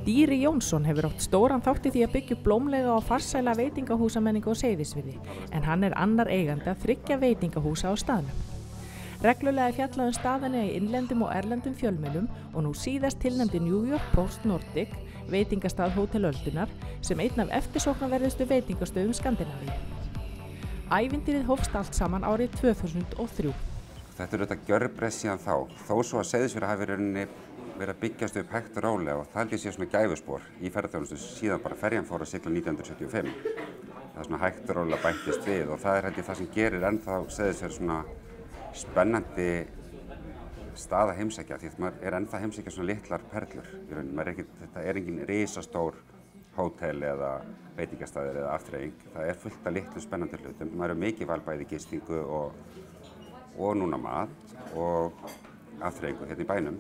Dýri Jónsson hefur átt stóran þátt í því að byggja upp blómlega og farsæla veitingahúsamenningu á Seyðisfirði, en hann er annar eigandi að 3 veitingahúsa á staðnum. Reglulega er fjallað staðina í innlendum og erlendum fjölmiðlum og nú síðast tilnefndi New York Post Nordic veitingastað Hótel Öldunar sem einn af eftirsóknarverðustu veitingastöðum Skandinavíu. Ævintýrið hófst allt saman árið 2003. Þetta er auðvitað gjörbreytt síðan þá, þó svo að Seyðisfjörður hafi verið að byggjast upp hægt og rólega og það held ég sé svona gæfuspor í ferðaþjónustu síðan bara ferjan fór að sigla 1975. Það er svona hægt og rólega bættist við og það er held ég það sem gerir ennþá Seyðisfjörður svona spennandi stað að heimsækja því að maður er ennþá að heimsækja svona litlar perlur. Þetta er engin risastór hótel eða veitingastæðir eða afþreying. Það er fullt af litlu spennandi hlutum. Maður er mikið val bæði gistingu og núna mat og afþreyingu hérna í bænum.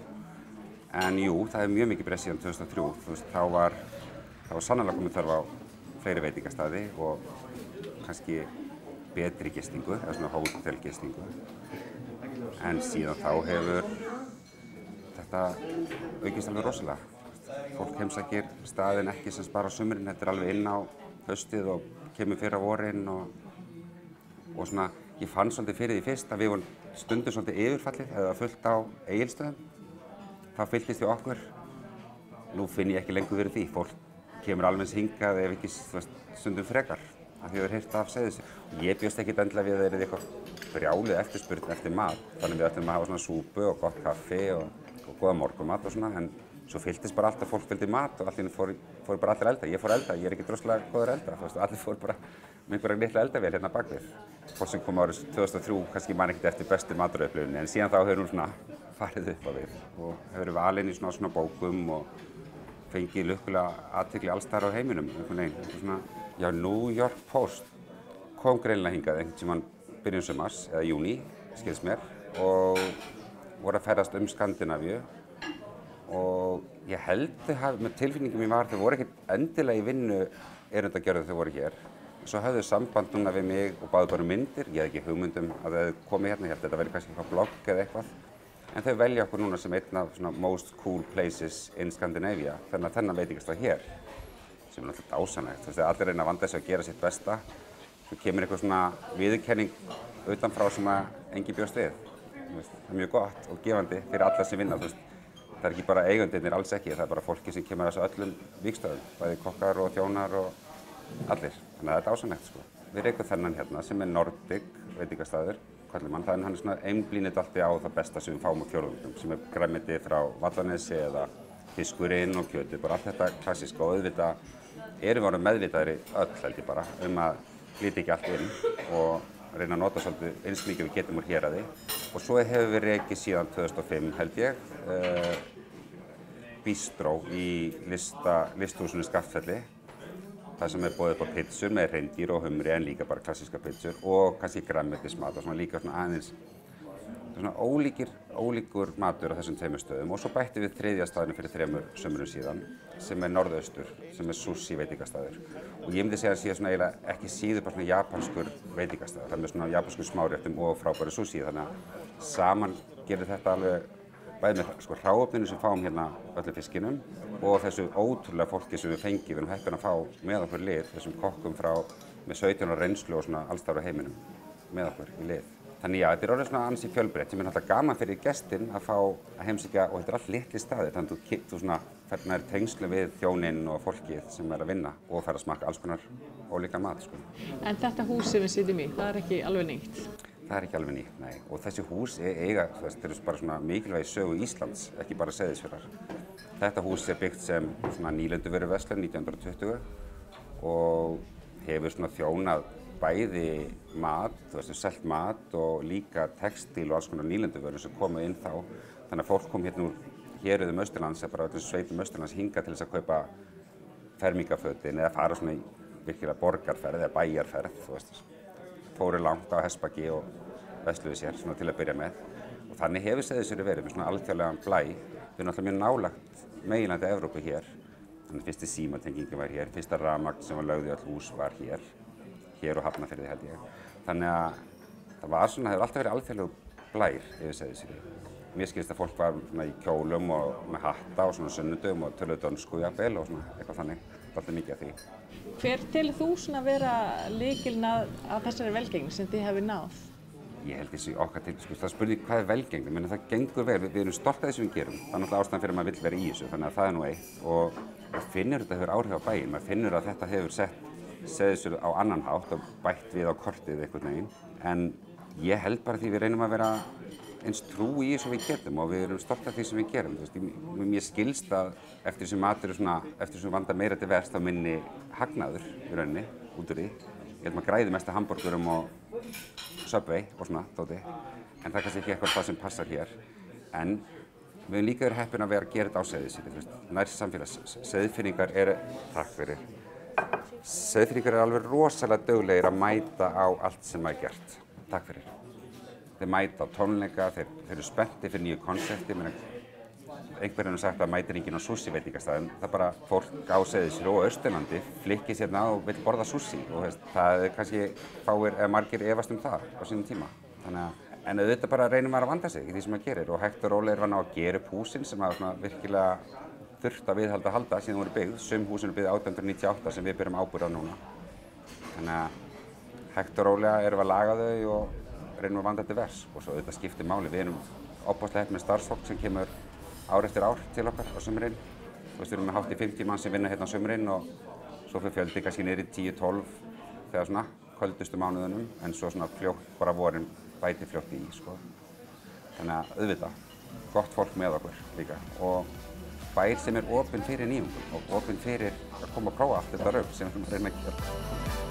En jú, það er mjög mikið breyst síðan 2003. Þá var sannarlega komið þörf á fleiri veitingastæði og kannski betri gistingu, eða svona hótelgistingu. En síðan þá hefur þetta aukist alveg rosalega. Fólk heimsækir staðinn ekki sem bara á sumrin, þetta er alveg inn á haustið og kemur fyrir á vorin og svona, ég fann svolítið fyrir því fyrst að við vorum stundum svolítið yfirfallið eða fullt á Egilsstöðum. Það fylltist við okkur. Nú finn ég ekki lengur fyrir því. Fólk kemur alveg hingað ef ekki stundum frekar af því að það er heyrt af Seyðisfirði. Ég bjóst ekkert endilega við að það er eitthvað brjálið eftirspurn eftir mat. Þannig við ætlum að hafa svona súpu og gott kaffi og góða morgunmat og svona, en svo fylltist bara allt að fólk vildi mat og allir fóru bara allir elda. Ég fór elda, ég er ekki droslega góður elda. Allir fóru bara með einhverja litla eldavél hérna bakvið. Fólk sem kom árið 2003 kannski man ekkert eftir bestu matarupplifuninni, en síðan þá hefur hún svona farið upp á við og hefur verið valinn í svona bókum og fengið lukkulega athygli alls staðar á heiminum. Já, New York Post kom greinilega hingað einhvern tímann byrjun sumars eða júní, skilst mér, og voru að ferðast Skandinavíu og ég held með tilfinningum ég var þau voru ekkert endilega í vinnu erindagjörðu þau voru hér. Svo höfðu samband núna við mig og báðu bara myndir. Ég hafði ekki hugmyndum að þau komið hérna, ég held að þetta væri kannski eitthvað blogg eða eitthvað. En þau velja okkur núna sem einn af svona most cool places in Scandinavia, þannig að þennan veitingastað hér, sem er náttúrulega dásanlegt. Allir reyna að vanda þessu að gera sitt besta. Svo kemur eitthvað svona viðurkenning utanfrá sem að enginn bjóst við. Það er mjög gott og gefandi fyrir alla sem vinna. Það er ekki bara eigendurnir, alls ekki, það er bara fólki sem kemur að þessu öllum vígstöðum, bæði kokkar og þjónar og allir. Þannig að það er dásanlegt sko. Við rekum þennan hérna sem er Nordic veitingastaður. Það er svona einblínit alltaf á það besta sem við fáum á fjórðungum, sem er grænmeti frá Vallanesi eða fiskurinn og kjötið, bara allt þetta klassíska og auðvitað erum við orðin meðvitaðri öll held ég bara að flytja ekki allt inn og reyna að nota svolítið eins mikið við getum úr héraði. Og svo hefur við rekið síðan 2005 held ég, bistró í listhúsinu Skaftfelli. Það sem er boðið upp á pizzur með hreindýr og humri en líka bara klassíska pizzur og kannski grænmetismat og svona líka svona aðeins svona ólíkur matur á þessum tveimur stöðum. Og svo bættum við þriðja staðinu fyrir 3 sumrum síðan sem er norðaustur, sem er sushi veitingastaður. Og ég myndi segja að sé svona eiginlega ekki síður bara svona japanskur veitingastaður. Það er með svona japanskur smáréttum og frábæru sushi, þannig að saman gerir þetta alveg bæði með sko hráefninu sem fáum hérna öllum fiskinum og þessu ótrúlega fólki sem við fengið, við erum heppin að fá með okkur lið, þessum kokkum með 17 ára reynslu og svona alls staðar á heiminum með okkur í lið. Þannig já, þetta er orðið svona ansi fjölbreytt, sem er náttúrulega gaman fyrir gestinn að fá að heimsækja og þetta er allt litli staðir, þannig að þú svona ferð nær tengslu við þjóninn og fólkið sem er að vinna og fer að smakka alls konar ólíkan mat sko. En þetta hús sem við sitjum í, það er ekki alveg nýtt? Það er ekki alveg nýtt, nei. Og þessi hús þetta eru bara svona mikilvægi sögu Íslands, ekki bara Seyðisfjarðar. Þetta hús er byggt sem svona nýlenduvöruverslun 1920 og hefur svona þjónað bæði mat, selt mat og líka textíl og alls konar nýlenduvörur sem komu inn þá. Þannig að fólk kom hérna úr héruðum Austurlands, eða bara öllum sveitum Austurlands hingað til þess að kaupa fermingafötin eða fara svona í virkilega borgarferð eða bæjarferð, fóru langt á hestbaki og versluðu sér svona til að byrja með. Og þannig hefur Seyðisfjörður verið með svona alþjóðlegan blæ. Við erum náttúrulega mjög nálægt meginlandi Evrópu hér. Þannig fyrsti símatengingin var hér, fyrsta rafmagn sem var lögð í öll hús var hér og Hafnarfirði held ég. Þannig að það var svona, hefur alltaf verið alþjóðlegur blær yfir Seyðisfjörði. mér skilst að fólk var svona í kjólum og með hatta og svona sunnudum og töluðu dönsku jafnvel og svona eitthvað þannig, alltaf mikið af því. Hver telur þú svona vera lykilinn að þessari velgengni sem þið hefur náð? Ég held þessi okkar til, sko, það spurði hvað velgengni, menn það gengur vel, við erum stolt af þessu við gerum, það er náttúrulega ástæðan fyrir að maður vill vera í þessu, þannig að það er nú eitt og maður finnur þetta hefur áhrif á bæinn, maður finnur að þetta hefur sett Seyðisfjörð á annan hátt og bætt við á kortið einhvern veginn, en ég held bara því við reynum að vera eins trú í þessu við getum og við erum stolt af því sem við gerum, þú veist, mér skilst að eftir þessu matur svona, eftir þessu vandar meira til verst þá minni hagnaður í rauninni út úr því, ég held maður græði mest að hamborgurum og Subway og svona, þótti, en það er kannski ekki eitthvað það sem passar hér, en við höfum líka verið heppin að vera að gera þetta á Seyðisfirði, nær samfélags, Seyðfirðingar eru, takk fyrir, Seyðfirðingar eru alveg rosalega duglegir að mæta á allt sem er gert, takk fyrir, þeir mæta á tónleika, þeir eru spenntir fyrir nýju konsepti, einhverjum hefur sagt að mætir enginn á sushi veitingastæðum, það er bara fólk á Seyðisfirði og Austurlandi flykkir sérna og vil borða sushi og það er kannski fáir eða margir efast það á sínum tíma. En auðvitað bara reynir maður að vanda sig í því sem maður gerir og hægt og rólega var ná að gera upp húsin sem að virkilega þurft að viðhalda halda síðan voru byggð. Sum húsin eru byggð 1898 sem við berum ábyrgð á núna. Þannig að hægt og rólega erum við að laga þau og reynum að vanda til vers og svo auðvitað skiptir máli. Við erum opaslega heppin með starfsfólk sem kemur ár eftir ár til okkar á sumrin. Við erum með hátt í 50 mann sem vinna hérna á sumrin og svo fyrir fjöldi kannski niður í 10-12 þegar svona köldustu mánuðunum en svo svona fljótt bara vorin bæti fljótt í sko. Þannig að auðvitað, gott fólk með okkur líka og bær sem er opinn fyrir nýjungum og opinn fyrir að koma að prófa allt þetta rauk sem við erum að reyna að gera.